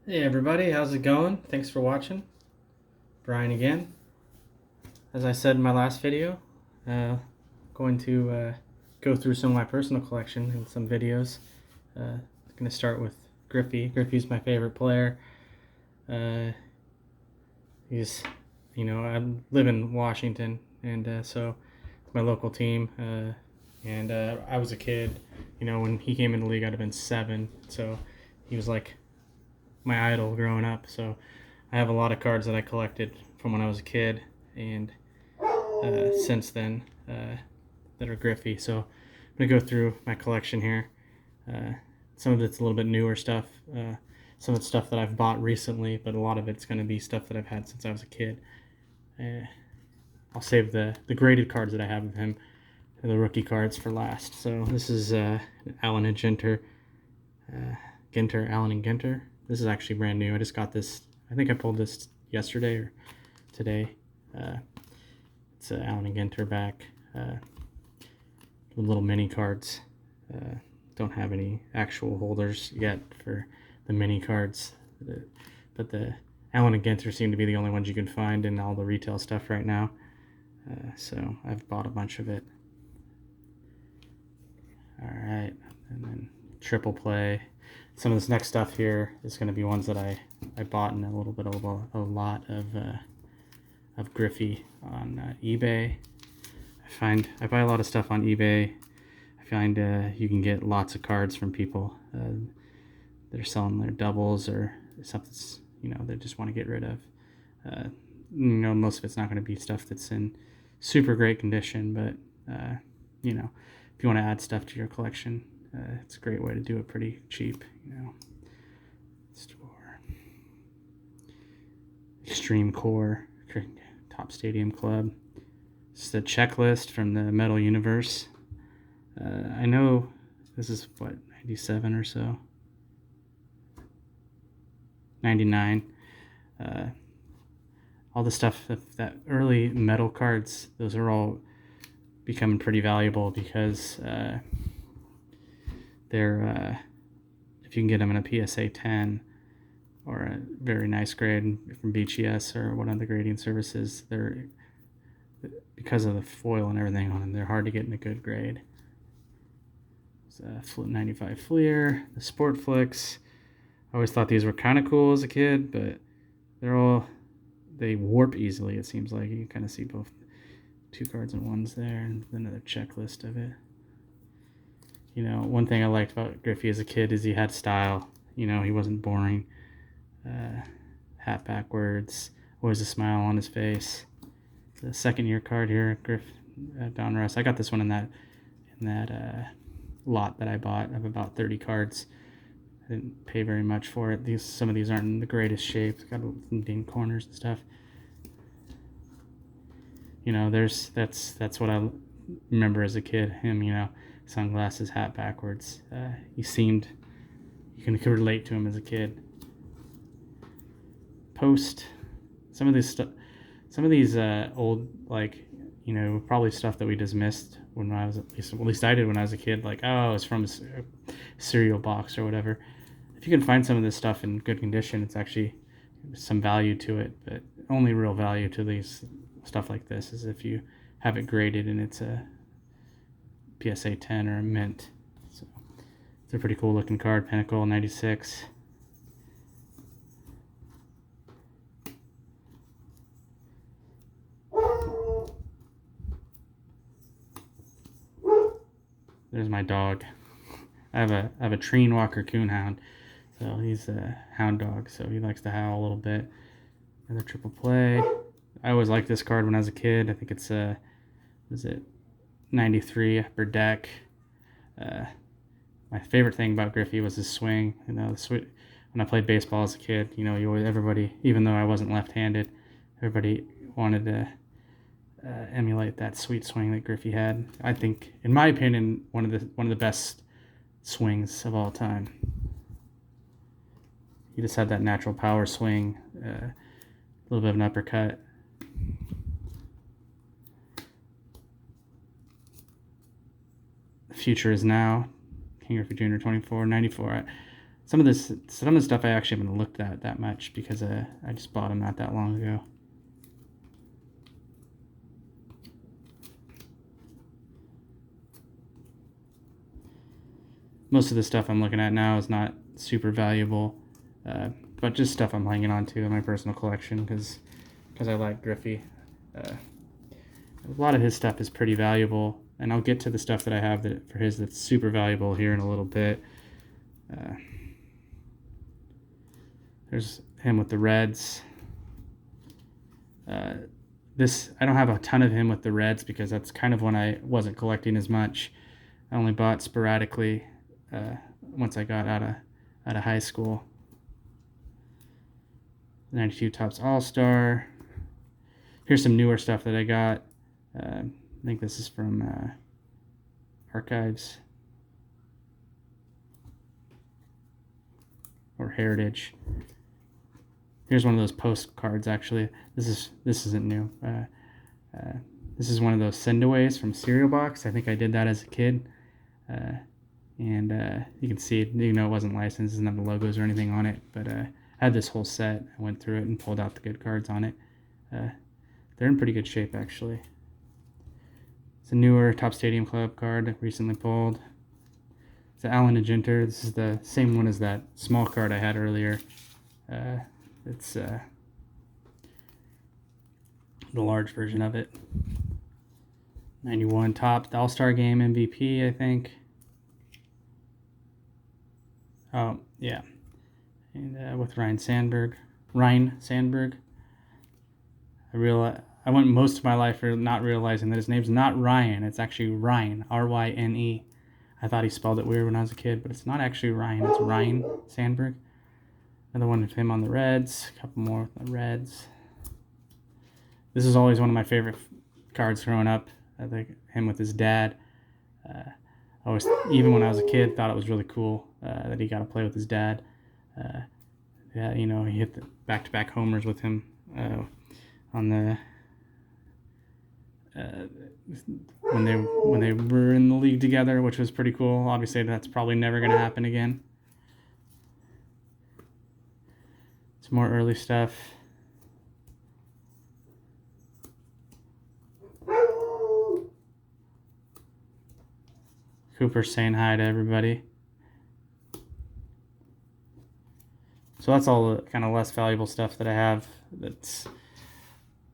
Hey everybody, how's it going? Thanks for watching. Brian again. As I said in my last video, going to go through some of my personal collection in some videos. Going to start with Griffey. Griffey's my favorite player. Uh, he's, I live in Washington, and so my local team. And I was a kid, when he came in the league, I'd have been 7. So he was like my idol growing up. So I have a lot of cards that I collected from when I was a kid and since then that are Griffey. So I'm going to go through my collection here. Some of it's a little bit newer stuff. Some of it's stuff that I've bought recently, but a lot of it's going to be stuff that I've had since I was a kid. I'll save the graded cards that I have of him, the rookie cards, for last. So this is Allen and Ginter. Allen and Ginter. This is actually brand new. I just got this. I think I pulled this yesterday or today. It's Allen and Ginter back. Little mini cards. Don't have any actual holders yet for the mini cards, but the Allen and Ginter seem to be the only ones you can find in all the retail stuff right now. So I've bought a bunch of it. All right, and then triple play. Some of this next stuff here is going to be ones that I bought in a little bit of a lot of Griffey on eBay. I buy a lot of stuff on eBay. I find you can get lots of cards from people that are selling their doubles or something they just want to get rid of. Most of it's not going to be stuff that's in super great condition, but if you want to add stuff to your collection, it's a great way to do it pretty cheap. Store Extreme Core Top Stadium Club. It's the checklist from the Metal Universe. I know this is 97 or so, 99. All the stuff that early metal cards, those are all becoming pretty valuable because they're if you can get them in a PSA 10 or a very nice grade from BGS or one of the grading services, they're, because of the foil and everything on them, they're hard to get in a good grade. It's 95 Fleer, the Sport Flicks. I always thought these were kind of cool as a kid, but they warp easily, it seems like. You can kind of see both 2 cards in ones there, and another checklist of it. One thing I liked about Griffey as a kid is he had style. He wasn't boring. Hat backwards, always a smile on his face. The second year card here, Don Russ. I got this one in that lot that I bought of about 30 cards. I didn't pay very much for it. Some of these aren't in the greatest shape. Got some ding corners and stuff. That's what I remember as a kid. Him, sunglasses, hat backwards. You could relate to him as a kid. Post. Some of these old, probably stuff that we just missed when I was, at least I did when I was a kid. Like, oh, it's from a cereal box or whatever. If you can find some of this stuff in good condition, it's actually some value to it. But only real value to these stuff like this is if you have it graded and it's a PSA 10 or a mint. So it's a pretty cool looking card. Pinnacle 96. There's my dog. I have a Treen Walker Coonhound, so he's a hound dog, so he likes to howl a little bit. Another triple play. I always liked this card when I was a kid. I think it's 93 upper deck. My favorite thing about Griffey was his swing. When I played baseball as a kid, everybody, even though I wasn't left-handed, everybody wanted to emulate that sweet swing that Griffey had. I think, in my opinion, one of the best swings of all time. He just had that natural power swing, a little bit of an uppercut. The future is now. Ken Griffey Jr. 24, 94. Some of the stuff I actually haven't looked at that much because I just bought them not that long ago. Most of the stuff I'm looking at now is not super valuable, but just stuff I'm hanging on to in my personal collection because I like Griffey. A lot of his stuff is pretty valuable, and I'll get to the stuff that I have for his that's super valuable here in a little bit. There's him with the Reds. This I don't have a ton of him with the Reds because that's kind of when I wasn't collecting as much. I only bought sporadically once I got out of high school. 92 Topps All-Star. Here's some newer stuff that I got. I think this is from Archives or Heritage. Here's one of those postcards. Actually, this isn't new. This is one of those sendaways from Cereal Box. I think I did that as a kid. And you can see it, you know, it wasn't licensed, doesn't have the logos or anything on it, but I had this whole set. I went through it and pulled out the good cards on it. They're in pretty good shape, actually. It's a newer Topps Stadium Club card recently pulled. It's an Allen Agenter. This is the same one as that small card I had earlier. It's the large version of it. 91 Topps All-Star Game MVP, I think. Oh, yeah. And with Ryan Sandberg. I went most of my life for not realizing that his name's not Ryan. It's actually Ryan, R-Y-N-E. I thought he spelled it weird when I was a kid, but it's not actually Ryan. It's Ryan Sandberg. Another one of him on the Reds. A couple more with the Reds. This is always one of my favorite cards growing up. I think him with his dad. I always, even when I was a kid, thought it was really cool that he got to play with his dad. Yeah, you know, he hit the back-to-back homers with him on the when they were in the league together, which was pretty cool. Obviously, that's probably never going to happen again. Some more early stuff. Cooper's saying hi to everybody. So that's all the kind of less valuable stuff that I have. That's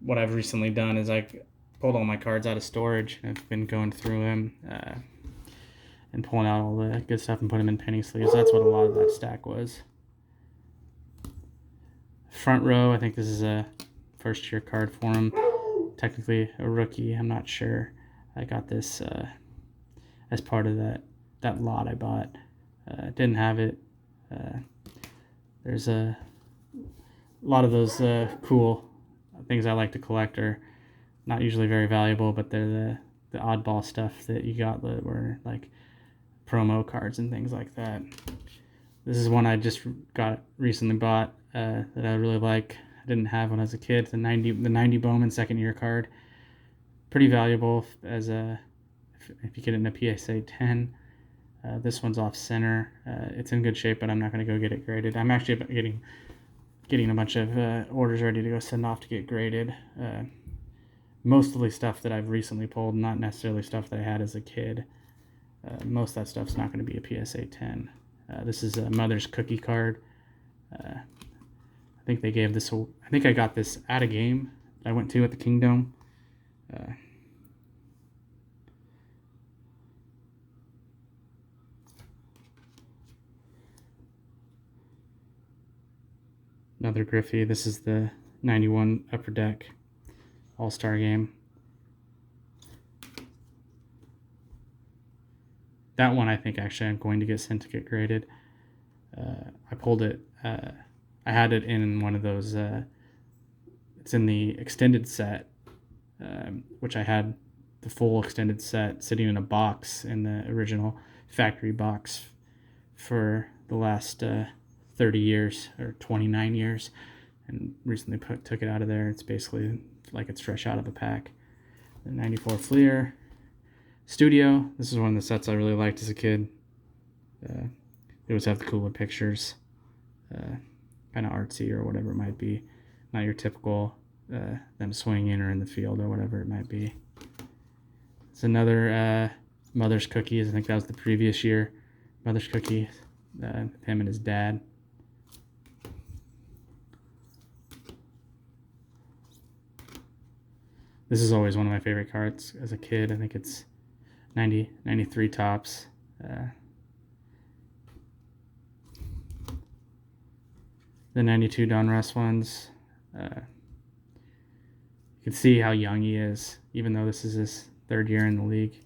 what I've recently done is I pulled all my cards out of storage. I've been going through them and pulling out all the good stuff and putting them in penny sleeves. That's what a lot of that stack was. Front row, I think this is a first year card for him. Technically a rookie, I'm not sure. I got this as part of that lot I bought. Didn't have it. There's a lot of those cool things I like to collect are not usually very valuable, but they're the oddball stuff that you got that were like promo cards and things like that. This is one I just recently bought that I really like. I didn't have when I was a kid. The 90 Bowman second year card. Pretty valuable as if you get it in a PSA 10. This one's off center. It's in good shape, but I'm not going to go get it graded. I'm actually getting a bunch of orders ready to go send off to get graded. Mostly stuff that I've recently pulled, not necessarily stuff that I had as a kid. Most of that stuff's not going to be a PSA 10. This is a Mother's Cookie card. I think they gave this. I think I got this at a game I went to at the Kingdom. Another Griffey. This is the 91 Upper Deck All-Star Game. That one I think actually I'm going to get sent to get graded. I pulled it. I had it in one of those. It's in the extended set, which I had the full extended set sitting in a box in the original factory box for the last 30 years or 29 years, and recently took it out of there. It's basically like it's fresh out of a pack. The 94 Fleer Studio. This is one of the sets I really liked as a kid. They always have the cooler pictures, kind of artsy or whatever it might be. Not your typical them swinging or in the field or whatever it might be. It's another Mother's Cookies. I think that was the previous year. Mother's Cookie, him and his dad. This is always one of my favorite cards as a kid. I think it's 93 tops. The 92 Donruss ones. You can see how young he is, even though this is his third year in the league.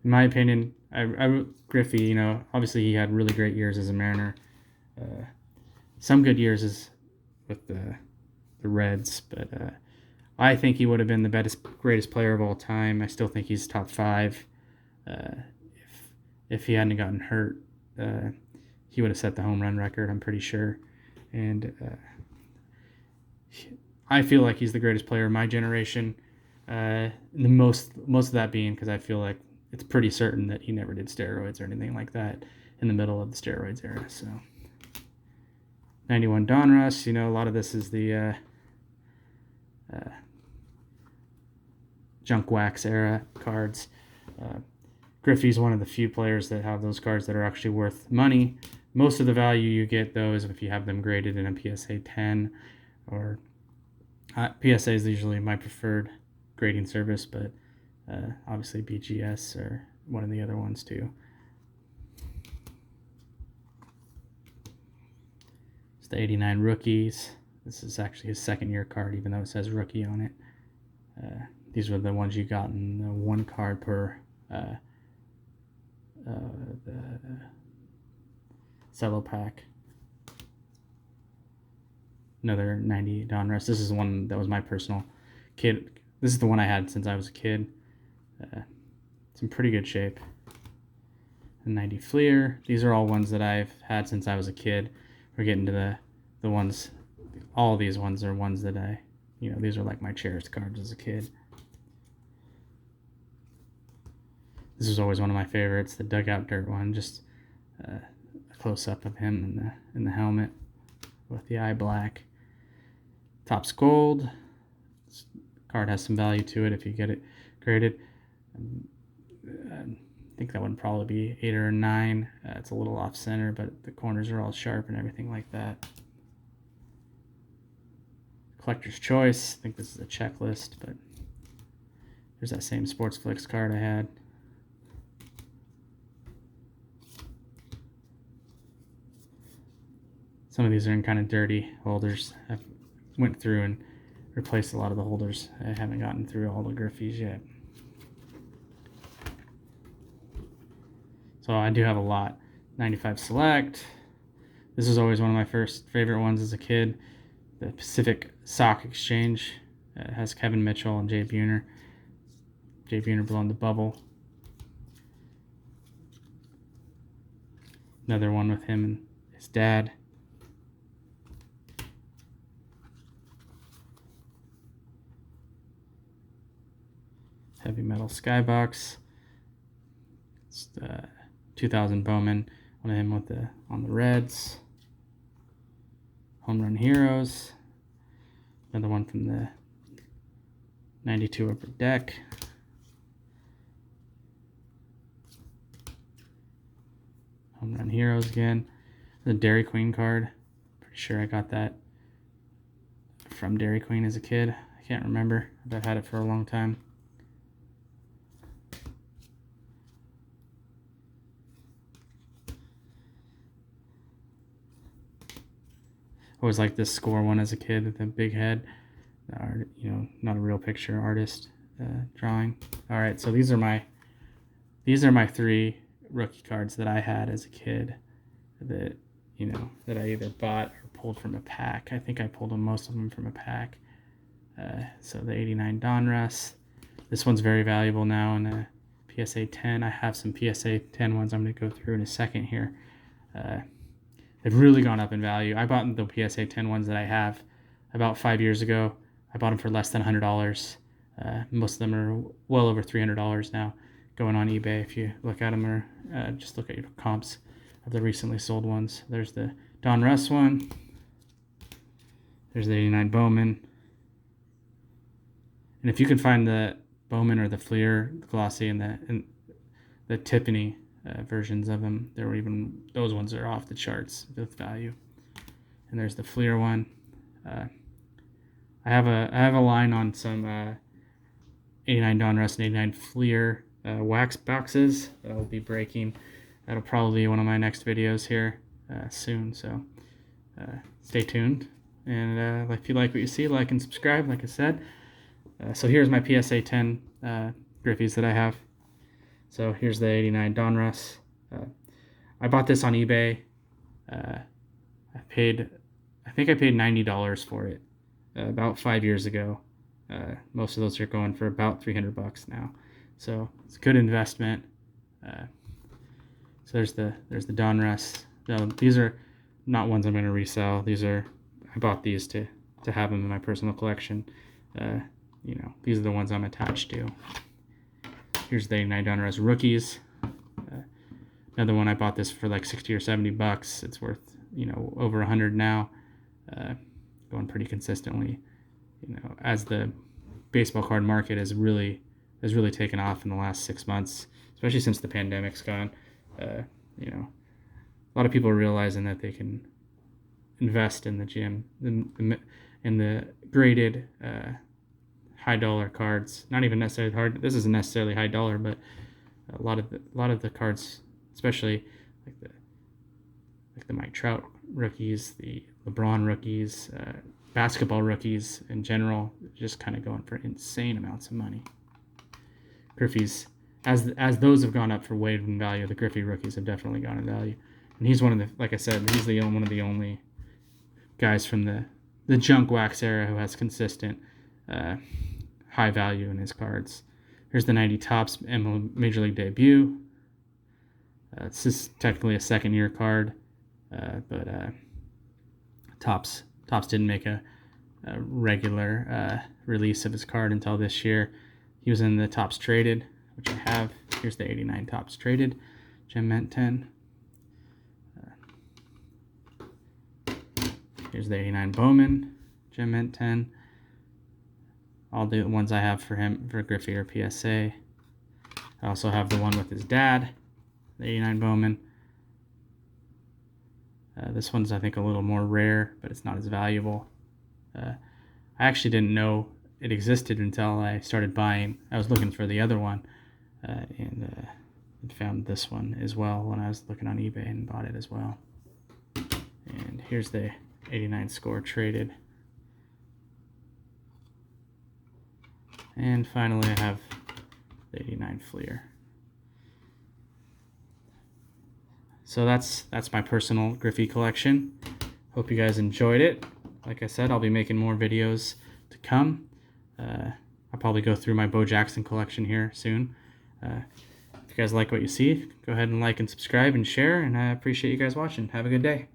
In my opinion, Griffey, you know, obviously he had really great years as a Mariner. Some good years is with the Reds, but I think he would have been the greatest player of all time. I still think he's top 5. If he hadn't gotten hurt, he would have set the home run record, I'm pretty sure. And I feel like he's the greatest player of my generation. The most of that being because I feel like it's pretty certain that he never did steroids or anything like that in the middle of the steroids era. So 91 Donruss, you know, a lot of this is the junk wax era cards. Griffey's one of the few players that have those cards that are actually worth money. Most of the value you get, though, is if you have them graded in a PSA 10 or PSA is usually my preferred grading service, but obviously BGS or one of the other ones too. It's the 89 Rookies. This is actually his second year card, even though it says rookie on it. These were the ones you got in the one card per the cello pack. Another 90 Donruss. This is the one that was my personal kid. This is the one I had since I was a kid. It's in pretty good shape. The 90 Fleer. These are all ones that I've had since I was a kid. We're getting to the ones. All of these ones are ones that these are like my cherished cards as a kid. This is always one of my favorites, the dugout dirt one. Just a close-up of him in the helmet with the eye black. Topps gold. This card has some value to it if you get it graded. I think that would probably be 8 or 9. It's a little off-center, but the corners are all sharp and everything like that. Collector's Choice. I think this is a checklist, but there's that same Sports Flicks card I had. Some of these are in kind of dirty holders. I've went through and replaced a lot of the holders. I haven't gotten through all the Griffeys yet. So I do have a lot. 95 Select. This is always one of my favorite ones as a kid. The Pacific Sock Exchange. It has Kevin Mitchell and Jay Buhner. Jay Buhner blowing the bubble. Another one with him and his dad. Heavy Metal Skybox. It's 2000 Bowman. One of him on the Reds. Home Run Heroes. Another one from the 92 Upper Deck. Home Run Heroes again. The Dairy Queen card. Pretty sure I got that from Dairy Queen as a kid. I can't remember, but I've had it for a long time. Always liked this Score one as a kid with a big head. Not a real picture artist drawing. All right, so these are my 3 rookie cards that I had as a kid that I either bought or pulled from a pack. I think I pulled most of them from a pack. So the 89 Donruss. This one's very valuable now in a PSA 10. I have some PSA 10 ones I'm going to go through in a second here. They've really gone up in value. I bought the PSA 10 ones that I have about 5 years ago. I bought them for less than $100. Most of them are well over $300 now going on eBay if you look at them, or just look at your comps of the recently sold ones. There's the Don Russ one. There's the 89 Bowman. And if you can find the Bowman or the Fleer, the glossy, and the Tiffany versions of them, those ones are off the charts with value. And there's the Fleer one. I have a line on some 89 Don Russ and 89 Fleer wax boxes that I'll be breaking. That'll probably be one of my next videos here soon. So stay tuned. And if you like what you see, like and subscribe, like I said. So here's my PSA 10 Griffeys that I have. So here's the 89 Don Russ. I bought this on eBay. I think I paid $90 for it about 5 years ago. Most of those are going for about $300 now. So it's a good investment. So there's the Don Russ. Now, these are not ones I'm going to resell. I bought these to have them in my personal collection. These are the ones I'm attached to. Here's the 89 Don Russ rookies. Another one, I bought this for like 60 or 70 bucks. It's worth, over 100 now. Going pretty consistently. As the baseball card market has really taken off in the last 6 months, especially since the pandemic's gone. A lot of people are realizing that they can invest in the gym, in the graded high dollar cards. Not even necessarily hard. This isn't necessarily high dollar, but a lot of the cards, especially like the Mike Trout rookies, the LeBron rookies, basketball rookies in general, just kind of going for insane amounts of money. Griffey's, as those have gone up for weight and value, the Griffey rookies have definitely gone in value. And he's one of the, like I said, he's one of the only guys from the junk wax era who has consistent high value in his cards. Here's the 90 Topps Major League debut. This is technically a second-year card, but Topps didn't make a regular release of his card until this year. He was in the Topps Traded, which I have. Here's the 89 Topps Traded, Gem Mint 10. Here's the 89 Bowman, Gem Mint 10. All the ones I have for Griffey are PSA. I also have the one with his dad, the 89 Bowman. This one's, I think, a little more rare, but it's not as valuable. I actually didn't know it existed until I started buying. I was looking for the other one, and found this one as well when I was looking on eBay and bought it as well. And here's the 89 Score Traded. And finally, I have the 89 Fleer. So that's my personal Griffey collection. Hope you guys enjoyed it. Like I said, I'll be making more videos to come. I'll probably go through my Bo Jackson collection here soon. If you guys like what you see, go ahead and like and subscribe and share, and I appreciate you guys watching. Have a good day.